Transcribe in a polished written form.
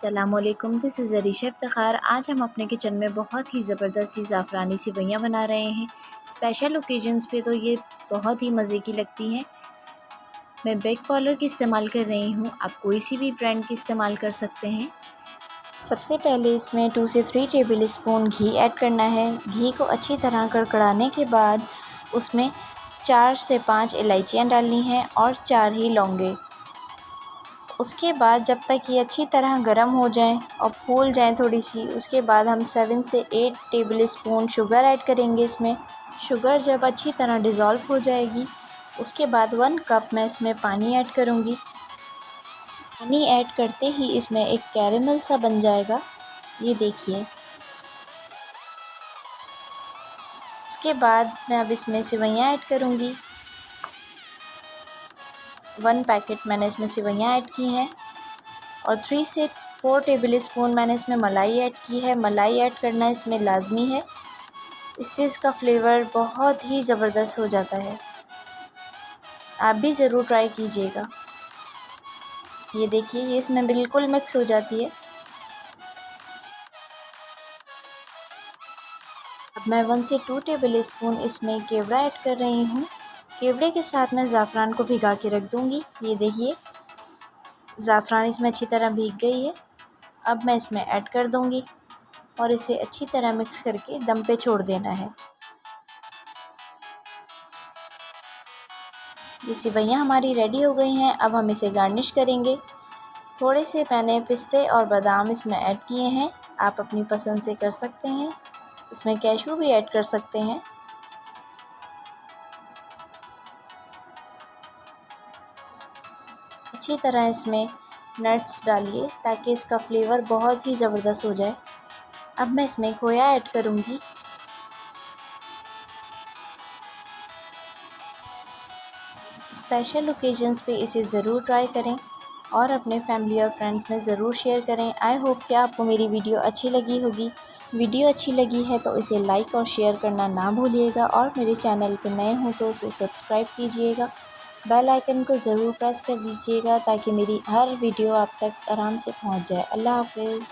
अस्सलामुअलैकुम, this is Arisha Iftikhar. आज हम अपने किचन में बहुत ही ज़बरदस्त सी ज़ाफ़रानी सेवइयाँ बना रहे हैं। स्पेशल ओकेजन्स पे तो ये बहुत ही मज़े की लगती हैं। मैं बेक पार्लर की इस्तेमाल कर रही हूँ, आप कोई सी भी ब्रांड की इस्तेमाल कर सकते हैं। सबसे पहले इसमें 2 से 3 टेबल स्पून घी ऐड करना है। घी को अच्छी तरह कड़कड़ाने के बाद उसमें 4 से 5 इलायचियाँ डालनी हैं और 4 ही लौंगे। उसके बाद जब तक ये अच्छी तरह गर्म हो जाएं और फूल जाएं थोड़ी सी, उसके बाद हम 7 से 8 टेबल स्पून शुगर ऐड करेंगे इसमें। शुगर जब अच्छी तरह डिज़ोल्व हो जाएगी, उसके बाद 1 कप मैं इसमें पानी ऐड करूँगी। पानी ऐड करते ही इसमें एक कैरेमल सा बन जाएगा, ये देखिए। उसके बाद मैं अब इसमें सेवइयाँ ऐड करूँगी। 1 पैकेट मैंने इसमें सेवइयाँ ऐड की हैं और 3 से 4 टेबल स्पून मैंने इसमें मलाई ऐड की है। मलाई ऐड करना इसमें लाजमी है, इससे इसका फ्लेवर बहुत ही ज़बरदस्त हो जाता है। आप भी ज़रूर ट्राई कीजिएगा। ये देखिए, ये इसमें बिल्कुल मिक्स हो जाती है। अब मैं 1 से 2 टेबल स्पून इसमें केवड़ा ऐड कर रही हूँ। केवड़े के साथ मैं ज़ाफ़रान को भिगा के रख दूँगी। ये देखिए, ज़ाफ़रान इसमें अच्छी तरह भीग गई है। अब मैं इसमें ऐड कर दूँगी और इसे अच्छी तरह मिक्स करके दम पे छोड़ देना है। ये सेवइयाँ हमारी रेडी हो गई हैं। अब हम इसे गार्निश करेंगे। थोड़े से मैंने पिस्ते और बादाम इसमें ऐड किए हैं, आप अपनी पसंद से कर सकते हैं। इसमें कैशू भी ऐड कर सकते हैं। अच्छी तरह इसमें नट्स डालिए ताकि इसका फ्लेवर बहुत ही ज़बरदस्त हो जाए। अब मैं इसमें खोया ऐड करूँगी। स्पेशल ओकेजन्स पे इसे ज़रूर ट्राई करें और अपने फैमिली और फ्रेंड्स में ज़रूर शेयर करें। आई होप कि आपको मेरी वीडियो अच्छी लगी होगी। वीडियो अच्छी लगी है तो इसे लाइक और शेयर करना ना भूलिएगा और मेरे चैनल पर नए हों तो उसे सब्सक्राइब कीजिएगा। बेल आइकन को ज़रूर प्रेस कर दीजिएगा ताकि मेरी हर वीडियो आप तक आराम से पहुंच जाए। अल्लाह हाफ़िज़।